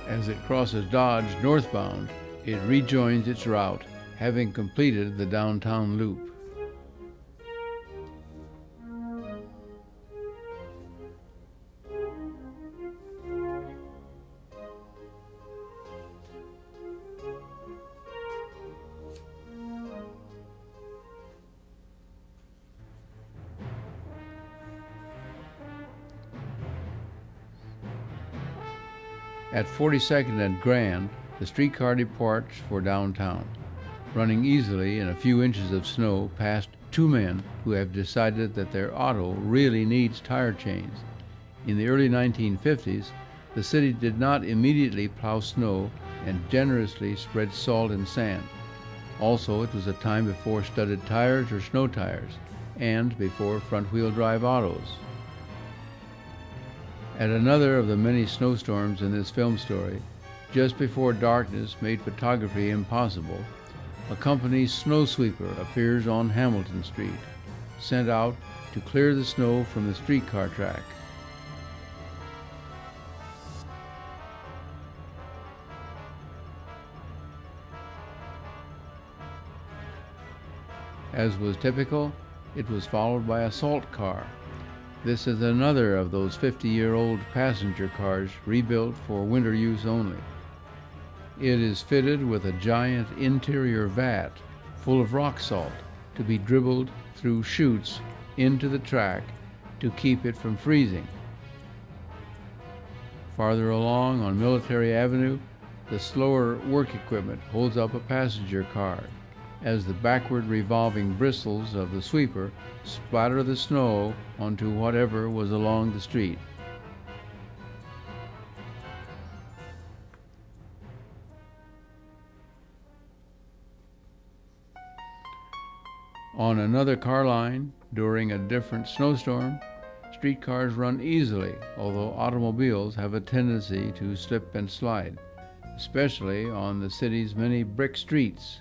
As it crosses Dodge northbound, it rejoins its route, having completed the downtown loop. At 42nd and Grand, the streetcar departs for downtown, running easily in a few inches of snow past 2 men who have decided that their auto really needs tire chains. In the early 1950s, the city did not immediately plow snow and generously spread salt and sand. Also, it was a time before studded tires or snow tires, and before front-wheel drive autos. At another of the many snowstorms in this film story, just before darkness made photography impossible, a company snow sweeper appears on Hamilton Street, sent out to clear the snow from the streetcar track. As was typical, it was followed by a salt car. This is another of those 50-year-old passenger cars rebuilt for winter use only. It is fitted with a giant interior vat full of rock salt to be dribbled through chutes into the track to keep it from freezing. Farther along on Military Avenue, the slower work equipment holds up a passenger car as the backward revolving bristles of the sweeper splatter the snow onto whatever was along the street. On another car line, during a different snowstorm, streetcars run easily, although automobiles have a tendency to slip and slide, especially on the city's many brick streets.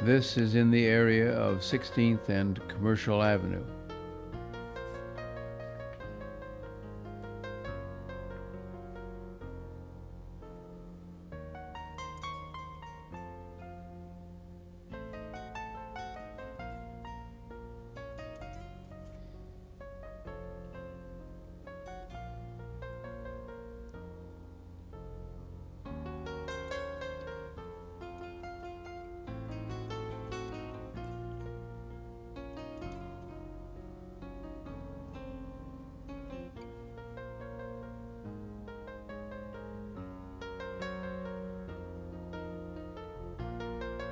This is in the area of 16th and Commercial Avenue.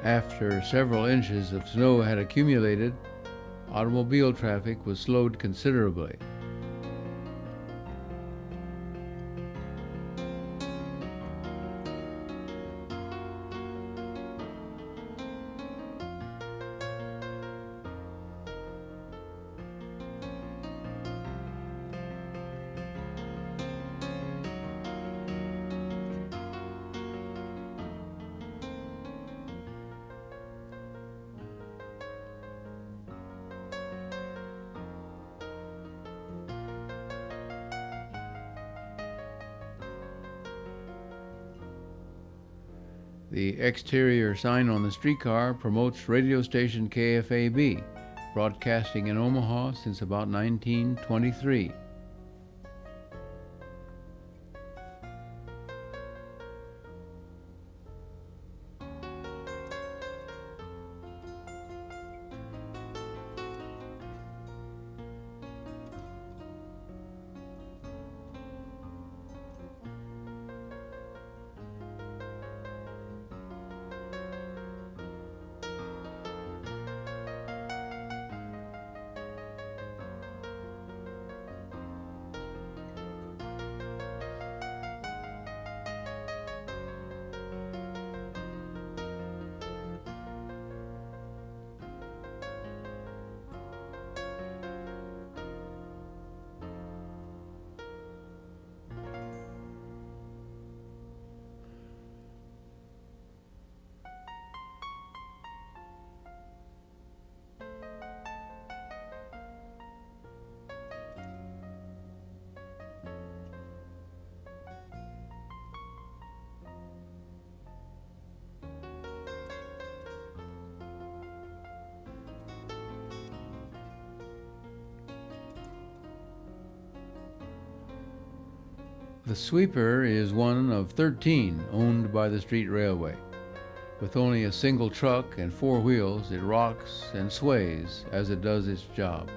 After several inches of snow had accumulated, automobile traffic was slowed considerably. The exterior sign on the streetcar promotes radio station KFAB, broadcasting in Omaha since about 1923. The sweeper is one of 13 owned by the street railway. With only a single truck and 4 wheels, it rocks and sways as it does its job.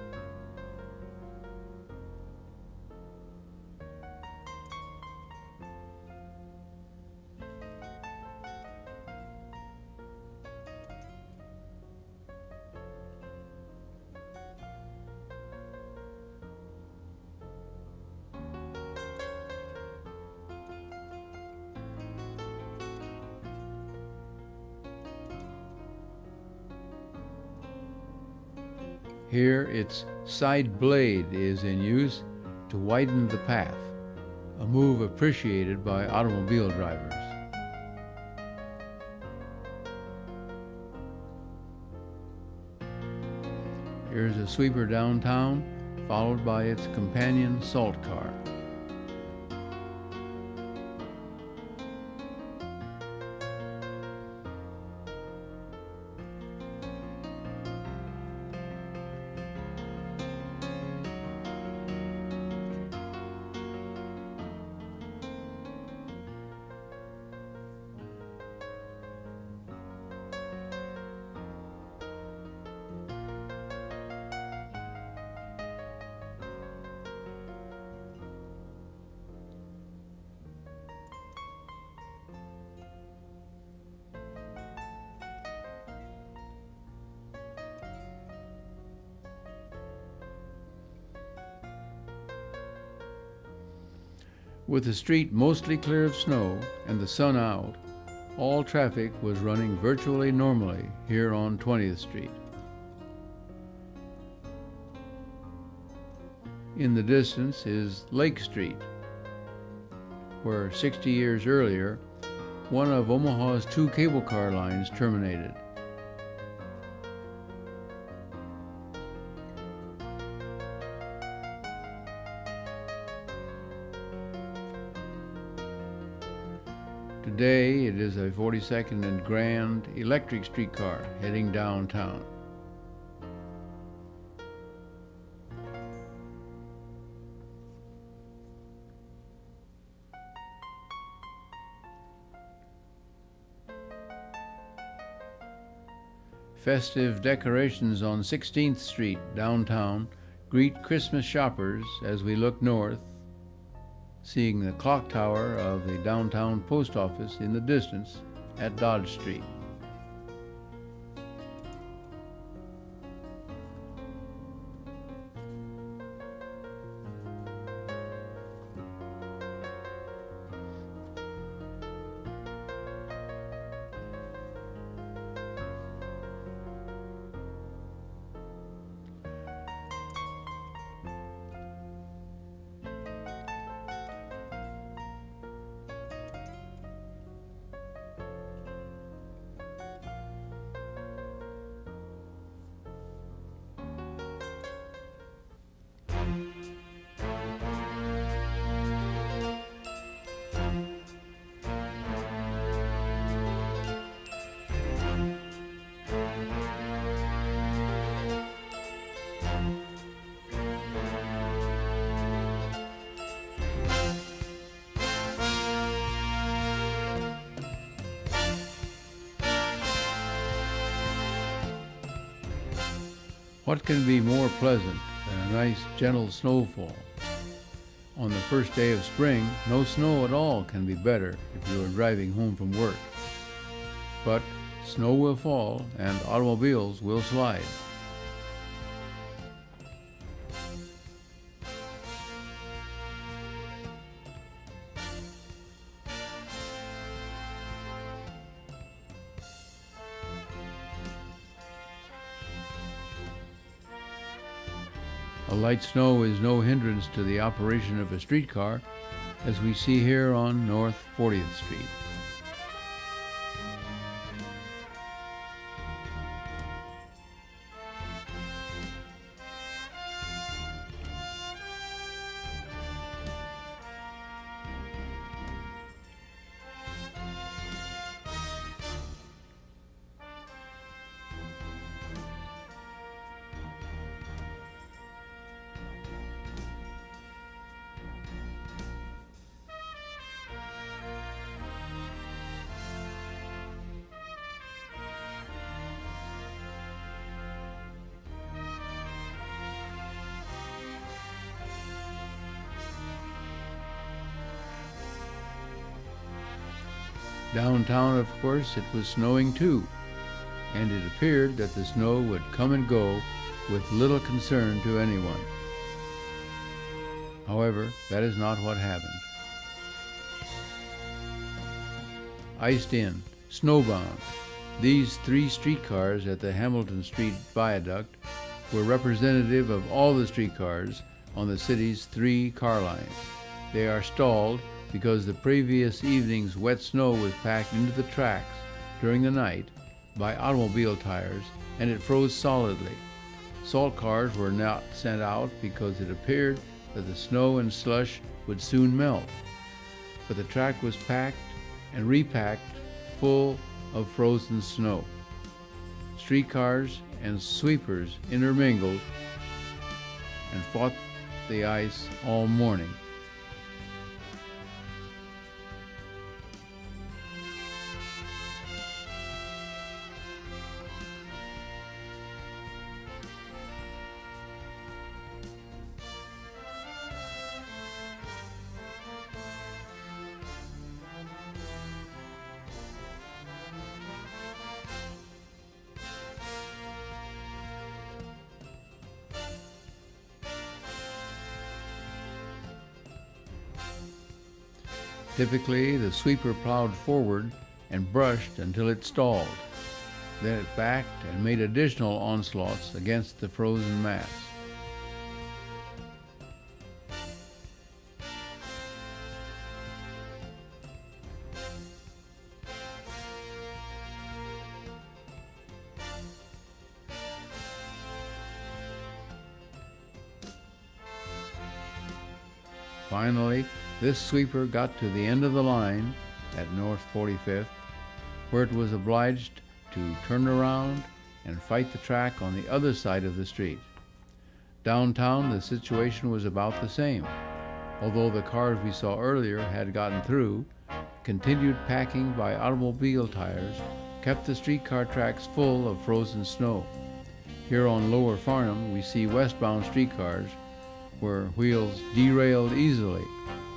Here, its side blade is in use to widen the path, a move appreciated by automobile drivers. Here's a sweeper downtown, followed by its companion salt car. With the street mostly clear of snow and the sun out, all traffic was running virtually normally here on 20th Street. In the distance is Lake Street, where 60 years earlier, one of Omaha's 2 cable car lines terminated. Today, it is a 42nd and Grand electric streetcar heading downtown. Festive decorations on 16th Street downtown greet Christmas shoppers as we look north, seeing the clock tower of the downtown post office in the distance at Dodge Street. What can be more pleasant than a nice, gentle snowfall? On the first day of spring, no snow at all can be better if you are driving home from work. But snow will fall and automobiles will slide. A light snow is no hindrance to the operation of a streetcar, as we see here on North 40th Street. Downtown, of course, it was snowing too, and it appeared that the snow would come and go with little concern to anyone. However, that is not what happened. Iced in, snowbound, these three streetcars at the Hamilton Street Viaduct were representative of all the streetcars on the city's three car lines. They are stalled because the previous evening's wet snow was packed into the tracks during the night by automobile tires, and it froze solidly. Salt cars were not sent out because it appeared that the snow and slush would soon melt. But the track was packed and repacked full of frozen snow. Streetcars and sweepers intermingled and fought the ice all morning. Typically, the sweeper plowed forward and brushed until it stalled. Then it backed and made additional onslaughts against the frozen mass. Finally, this sweeper got to the end of the line at North 45th, where it was obliged to turn around and fight the track on the other side of the street. Downtown, the situation was about the same. Although the cars we saw earlier had gotten through, continued packing by automobile tires kept the streetcar tracks full of frozen snow. Here on Lower Farnham, we see westbound streetcars where wheels derailed easily,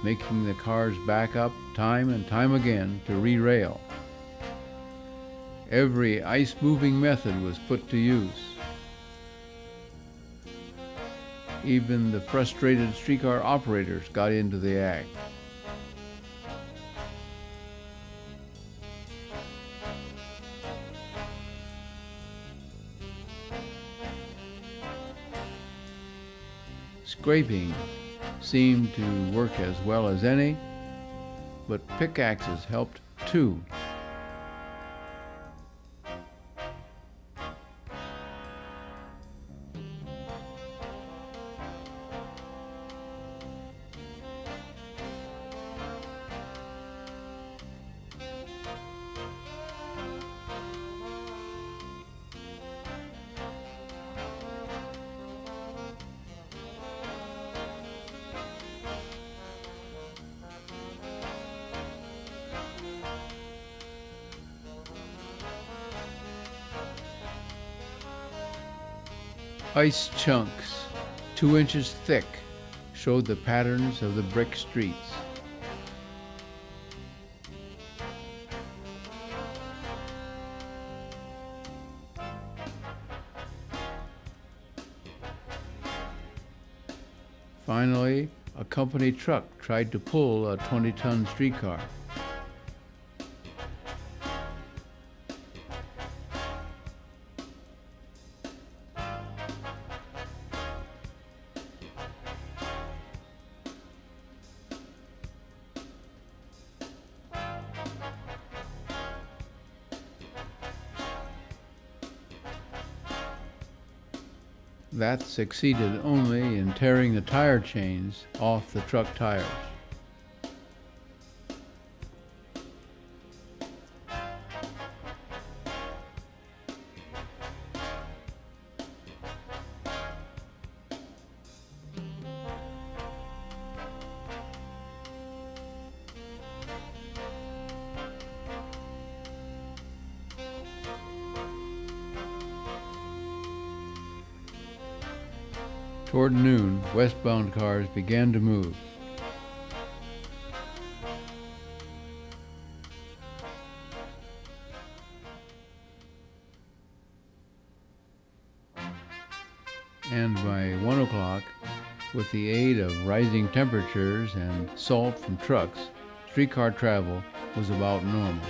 making the cars back up time and time again to re-rail. Every ice-moving method was put to use. Even the frustrated streetcar operators got into the act. Scraping seemed to work as well as any, but pickaxes helped too. Ice chunks, 2 inches thick, showed the patterns of the brick streets. Finally, a company truck tried to pull a 20-ton streetcar. That succeeded only in tearing the tire chains off the truck tires. Toward noon, westbound cars began to move. And by 1 o'clock, with the aid of rising temperatures and salt from trucks, streetcar travel was about normal.